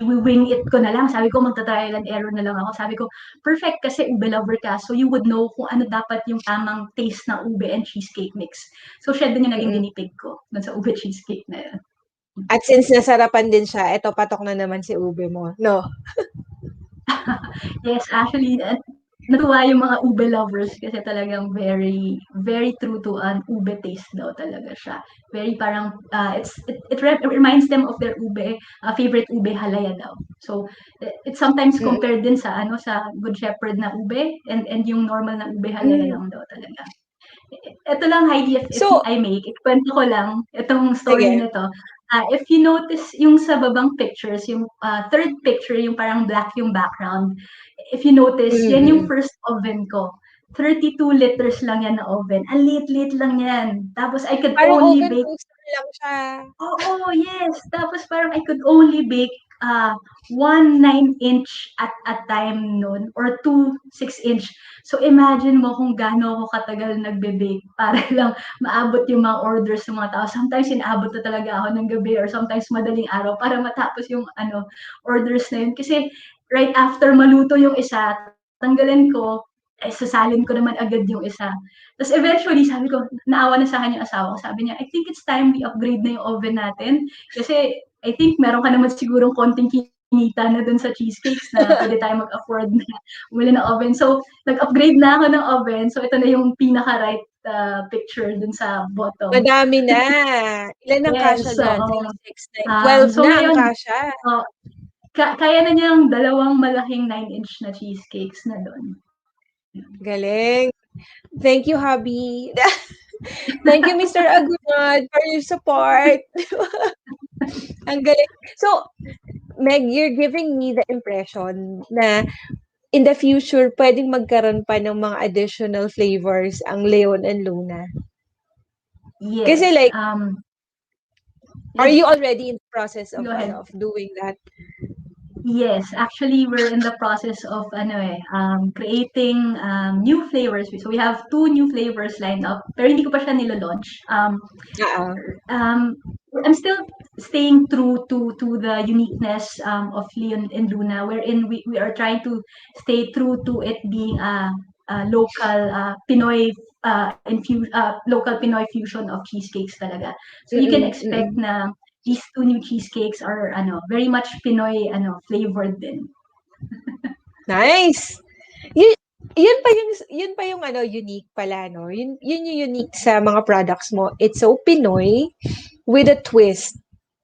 I-wing it ko na lang. Sabi ko, magta-trial and error na lang ako. Sabi ko, perfect kasi ube lover ka. So you would know kung ano dapat yung tamang taste ng ube and cheesecake mix. So siya din yung naging guinea pig Mm. ko dun sa ube cheesecake na yun. At since nasarapan din siya, eto patok na naman si ube mo, 'no? Yes, actually, natuwa yung mga ube lovers kasi talagang very, very true to an ube taste daw talaga siya. Very parang, it reminds them of their ube, favorite ube halaya daw. So, it's sometimes Mm. compared din sa ano sa Good Shepherd na ube and yung normal na ube halaya Hmm. lang daw talaga. Ito lang Heidi, if So I may, ikwento ko lang itong story sige. nito. If you notice yung sa babang pictures, yung third picture, yung parang black yung background, if you notice, Mm, yan yung mm. first oven ko. 32 liters lang yan na oven. Ang liit-liit lang yan. Tapos I could Parang only oven bake. toaster lang siya. Oo, yes. Tapos parang I could only bake one 9 inch at a time noon or two 6 inch. So imagine mo kung gaano ako katagal nagbe-bake para lang maabot yung mga orders ng mga tao. Sometimes inaabot na talaga ako ng gabi or sometimes madaling araw para matapos yung orders na yun. Kasi right after maluto yung isa, tanggalin ko, sasalin ko naman agad yung isa. Tapos eventually, sabi ko, naawa na sa akin yung asawa ko. Sabi niya, I think it's time we upgrade na yung oven natin. Kasi I think meron ka naman sigurong konting kinita na dun sa cheesecakes na pwede tayo mag-afford na bumili ng oven. So, nag-upgrade na ako ng oven. So, ito na yung pinaka-right picture dun sa bottom. Madami na. Ilan ang kasya Yes, diyan? oo. 3, 6, 9, 12 So na ang ngayon, kasya. oh, kaya na niyang dalawang malaking 9 inch na cheesecakes na doon. Galing. Thank you, hubby. Thank you, Mr. Agunod, for your support. Ang galing. So, Meg, you're giving me the impression na in the future, pwedeng magkaroon pa ng mga additional flavors ang Leon and Luna. Kasi Yes. like, are Let's you already in the process of go ahead. of doing that? Yes, actually, we're in the process of creating new flavors. So we have two new flavors lined up, pero hindi ko pa siya nilo-launch. Oo. Um, I'm still staying true to the uniqueness of Leon and Luna, wherein we are trying to stay true to it being a local local Pinoy fusion of cheesecakes talaga. So you can Mm, expect mm. na these two new cheesecakes are very much Pinoy flavored din. Nice. Yun, yun pa yung unique pala, no? Yun yung unique sa mga products mo. It's so Pinoy with a twist.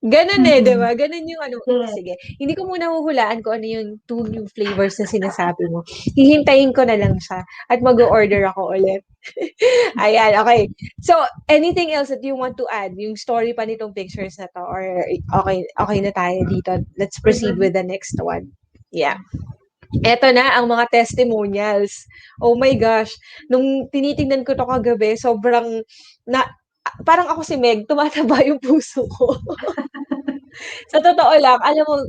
Ganun eh, di Mm-mm. ba? Ganun yung Yes. sige. Hindi ko muna huhulaan kung ano yung two new flavors na sinasabi mo. Hihintayin ko na lang siya at mag-order ako ulit. Ayan, okay. So, anything else that you want to add? Yung story pa nitong pictures na to? Or okay na tayo dito? Let's We're proceed good. with the next one. Yeah. Eto na ang mga testimonials. Oh my gosh, nung tinitingnan ko 'to kagabi, sobrang na parang ako si Meg, tumataba yung puso ko. Sa totoo lang,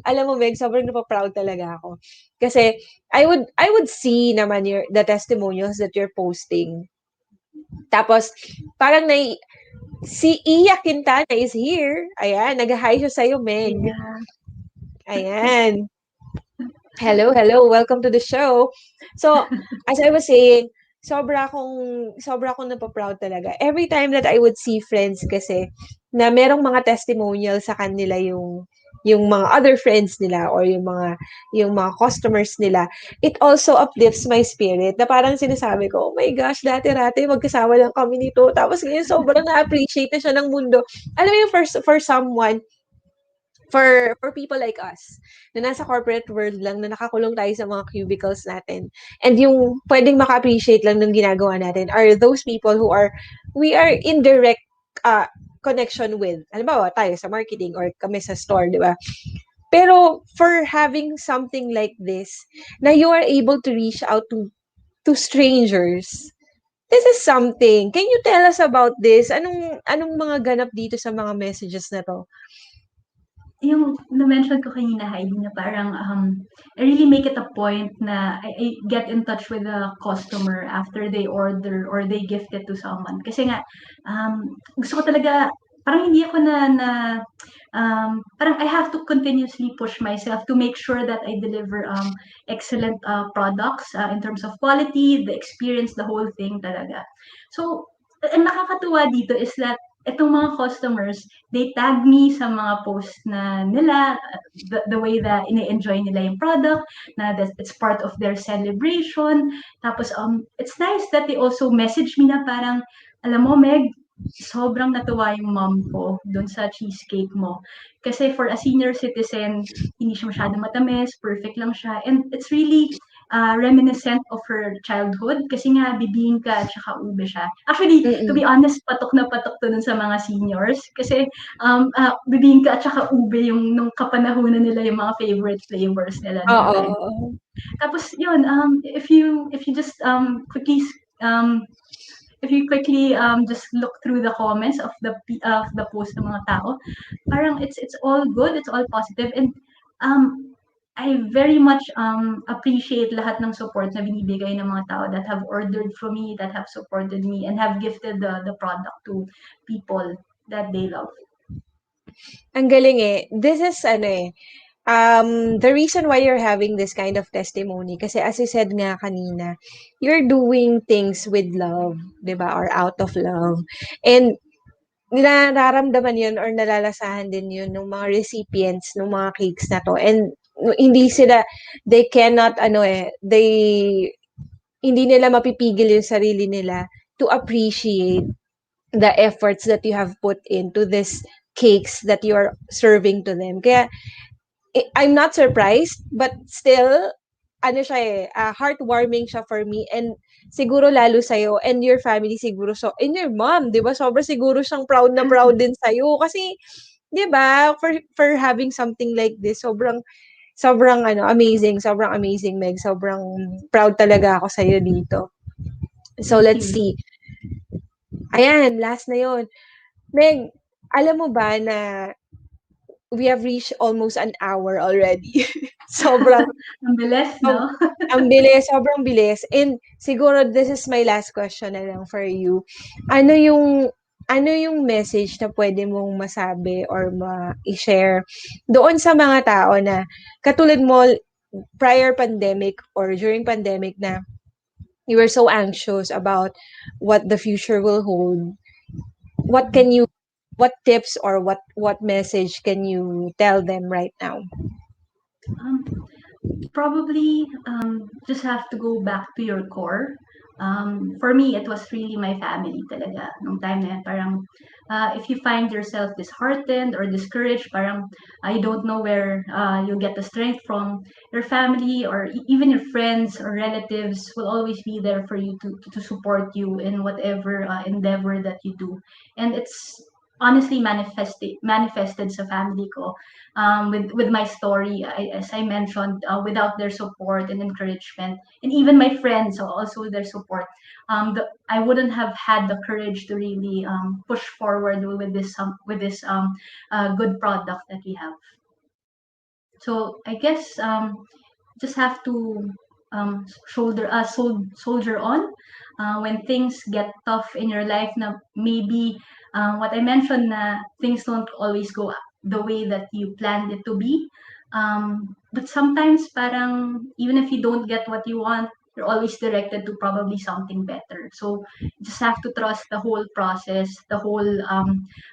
alam mo Meg, sobrang napa-proud talaga ako. Kasi I would see naman the testimonials that you're posting. Tapos parang si Iya Quintana is here. Ayan, nag-hi siya sa'yo, Meg. Yeah. Ayan. Hello, hello. Welcome to the show. So, as I was saying, sobra akong napaproud talaga. Every time that I would see friends kasi na merong mga testimonial sa kanila yung mga other friends nila or yung mga customers nila, it also uplifts my spirit na parang sinasabi ko, oh my gosh, dati-rati magkasama lang kami nito. Tapos ngayon sobrang na-appreciate na siya ng mundo. Alam mo yung for someone for people like us na nasa corporate world lang na nakakulong tayo sa mga cubicles natin and yung pwedeng maka-appreciate lang ng ginagawa natin are those people we are in direct connection with. Halimbawa, tayo sa marketing or kami sa store, di ba? Pero for having something like this na you are able to reach out to to strangers. This is something. Can you tell us about this? Anong mga ganap dito sa mga messages na 'to? Yung na-mention ko kanina, Heidi, na parang, I really make it a point na I get in touch with the customer after they order or they gift it to someone. Kasi nga, gusto ko talaga, parang hindi ako parang I have to continuously push myself to make sure that I deliver excellent products in terms of quality, the experience, the whole thing talaga. So, ang nakakatuwa dito is that itong mga customers, they tag me sa mga post na nila, the way that ini-enjoy nila yung product, na that it's part of their celebration. Tapos, it's nice that they also message me na parang, alam mo, Meg, sobrang natuwa yung mom ko dun sa cheesecake mo. Kasi for a senior citizen, hindi siya masyadong matamis, perfect lang siya. And it's really reminiscent of her childhood kasi nga bibingka at saka ube siya. Actually, to be Mm. honest, patok na patok to dun sa mga seniors kasi bibingka at saka ube yung nung kapanahunan nila yung mga favorite flavors nila nung time. Oo. Tapos yun, if you just um, if you quickly just look through the comments of the post ng mga tao, parang it's all good, it's all positive, and um, I very much appreciate lahat ng support na binibigay ng mga tao that have ordered from me, that have supported me, and have gifted the product to people that they love. Ang galing eh. This is ano eh, the reason why you're having this kind of testimony, kasi as you said nga kanina, you're doing things with love, 'di ba? Or out of love. And nararamdaman yun or nalalasahan din yun ng mga recipients ng mga cakes na to. And hindi sila, they cannot, hindi nila mapipigil yung sarili nila to appreciate the efforts that you have put into this cakes that you are serving to them. Kaya, I'm not surprised, but still, ano siya eh, heartwarming siya for me, and siguro lalo sa'yo and your family siguro, so, and your mom, di ba? Sobra siguro siyang proud na proud din sa'yo. Kasi, di ba, for having something like this, sobrang amazing, Meg. Sobrang proud talaga ako sa'yo dito. So, Thank let's you. see. Ayan, last na yon. Meg, alam mo ba na we have reached almost an hour already? Sobrang, Ang bilis, no? ang bilis, sobrang bilis. And siguro this is my last question na lang for you. Ano yung ano yung message na pwede mong masabi or ma-share doon sa mga tao na katulad mo prior pandemic or during pandemic na you were so anxious about what the future will hold? What can you what tips or what message can you tell them right now? Um, Probably just have to go back to your core. For me, it was really my family talaga nung time na yan. Parang if you find yourself disheartened or discouraged, parang you don't know where you'll get the strength from, your family or even your friends or relatives will always be there for you to support you in whatever endeavor that you do. And it's honestly manifested sa family ko with my story. As I mentioned, without their support and encouragement, and even my friends, so also their support, I wouldn't have had the courage to really push forward with this good product that we have. So I guess just have to soldier on when things get tough in your life. Na maybe what I mentioned na things don't always go the way that you planned it to be. But sometimes parang even if you don't get what you want, you're always directed to probably something better. So you just have to trust the whole process, the whole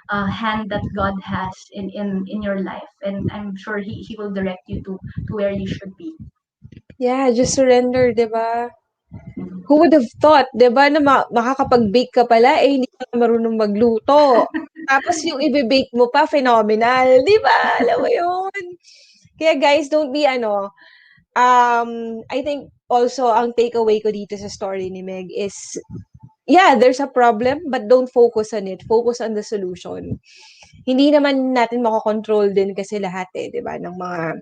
hand that God has in your life, and I'm sure He will direct you to where you should be. Yeah, just surrender, 'di ba? Mm. Who would have thought, 'di ba, na makakapag-bake ka pala, eh, hindi ka marunong magluto. Tapos yung ibe-bake mo pa phenomenal, 'di ba? Alam mo yun? Kaya guys, don't be I think also ang takeaway ko dito sa story ni Meg is, yeah, there's a problem, but don't focus on it. Focus on the solution. Hindi naman natin makokontrol din kasi lahat eh, 'di ba, ng mga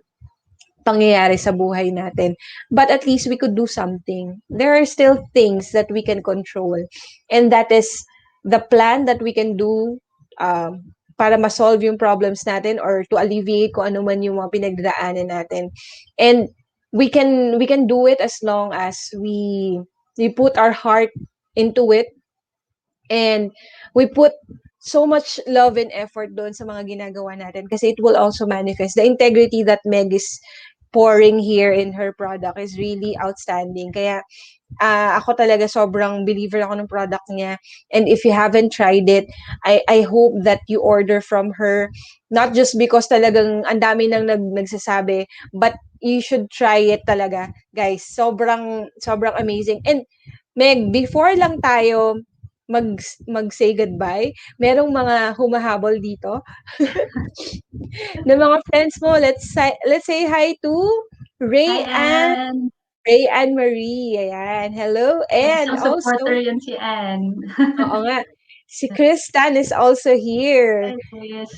pangyayari sa buhay natin. But at least we could do something. There are still things that we can control. And that is the plan that we can do para ma-solve yung problems natin or to alleviate kung ano man yung mga pinagdaanan natin. And we can do it as long as we put our heart into it, and we put so much love and effort doon sa mga ginagawa natin kasi it will also manifest. The integrity that Meg is pouring here in her product is really outstanding. Kaya ako talaga sobrang believer ako ng product niya. And if you haven't tried it, I hope that you order from her. Not just because talagang ang dami nang nagsasabi, but you should try it talaga, guys. Sobrang sobrang amazing. And Meg, before lang tayo mag mag-say goodbye, merong mga humahabol dito na mga friends mo. Let's say hi to Hi, Ray and Anne. Ray and Marie. Ayan. Hello. And Isang supporter also, yan si Anne. oo nga, si Kristan is also here. Hi, Chris.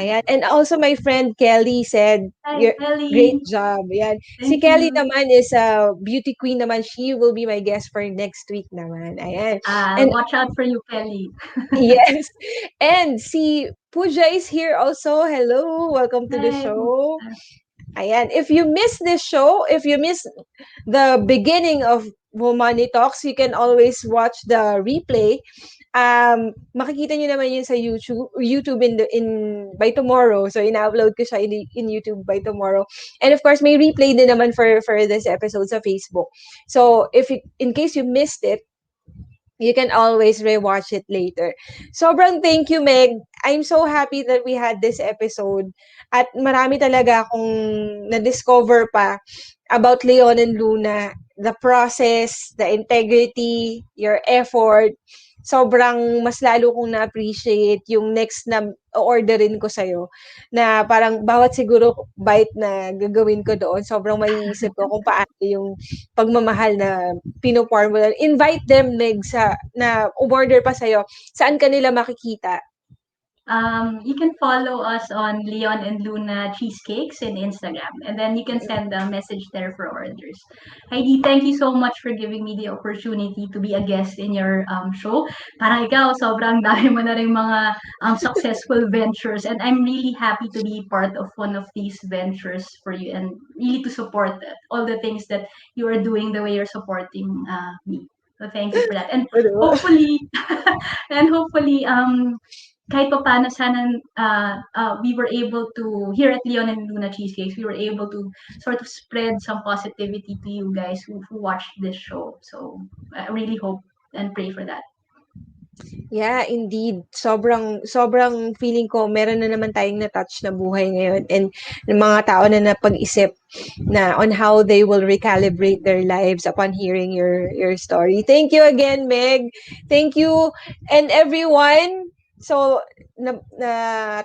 Ayan. And also my friend Kelly said, Hi, "You're great Ellie. job." Ayan. Si Thank Kelly you. naman is a beauty queen naman. She will be my guest for next week naman. Ayan. And Watch out for you, Kelly. yes. And si Pooja is here also. Hello. Welcome to the Hi. show. Ayan. If you miss this show, if you miss the beginning of Womoney Talks, you can always watch the replay. Makikita nyo naman yun sa YouTube in by tomorrow. So ina-upload ko siya in YouTube by tomorrow. And of course, may replay din naman for this episode sa Facebook. So in case you missed it, you can always rewatch it later. Sobrang thank you, Meg. I'm so happy that we had this episode. At marami talaga akong na-discover pa about Leon and Luna. The process, the integrity, your effort. Sobrang mas lalo kong na-appreciate yung next na orderin ko sa'yo. Na parang bawat siguro bite na gagawin ko doon, sobrang maiisip ko kung paano yung pagmamahal na pinopour mo. Invite them, Meg, na umorder pa sa'yo. Saan kanila makikita? You can follow us on Leon and Luna Cheesecakes in Instagram, and then you can send a message there for orders. Heidi, thank you so much for giving me the opportunity to be a guest in your show. Parang ikaw, sobrang dami mo na rin mga successful ventures, and I'm really happy to be part of one of these ventures for you, and really to support all the things that you are doing the way you're supporting me. So thank you for that, and O, diba? hopefully, and hopefully, kahit pa paano sana we were able to, here at Leon and Luna Cheesecakes, we were able to sort of spread some positivity to you guys who watched this show. So I really hope and pray for that. Yeah, indeed. Sobrang sobrang feeling ko meron na naman tayong na-touch na buhay ngayon, and ng mga tao na napag-isip na on how they will recalibrate their lives upon hearing your story. Thank you again, Meg. Thank you and everyone. So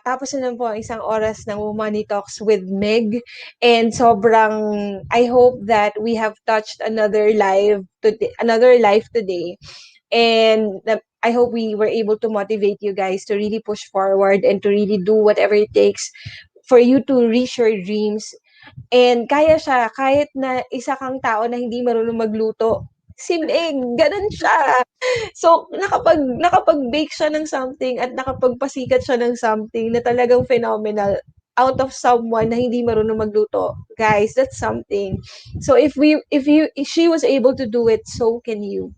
tapos na po ang isang oras ng Money Talks with Meg, and sobrang I hope that we have touched another life today. And I hope we were able to motivate you guys to really push forward and to really do whatever it takes for you to reach your dreams. And kaya siya, kahit na isa kang tao na hindi marunong magluto, si Meg, ganun siya. So, nakapag-bake siya ng something at nakapagpasikat siya ng something na talagang phenomenal out of someone na hindi marunong magluto. Guys, that's something. So, if she was able to do it, so can you.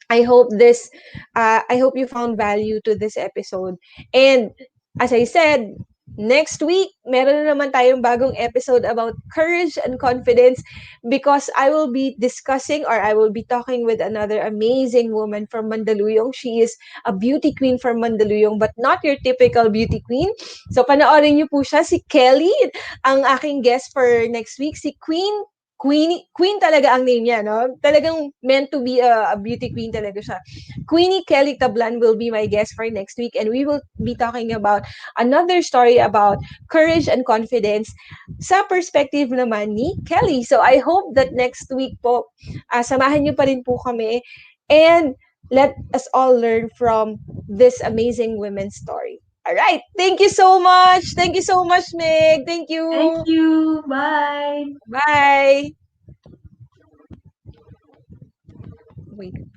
I hope you found value to this episode. And as I said, next week, meron na naman tayong bagong episode about courage and confidence, because I will be discussing, or I will be talking with another amazing woman from Mandaluyong. She is a beauty queen from Mandaluyong, but not your typical beauty queen. So panoorin niyo po siya, si Kelly, ang aking guest for next week, si Queen talaga ang name niya, no? Talagang meant to be a beauty queen talaga siya. Queenie Kelly Tablan will be my guest for next week, and we will be talking about another story about courage and confidence sa perspective naman ni Kelly. So I hope that next week po, samahan niyo pa rin po kami, and let us all learn from this amazing women's story. All right. Thank you so much. Thank you so much, Meg. Thank Thank you. you. Bye. Bye. Wait.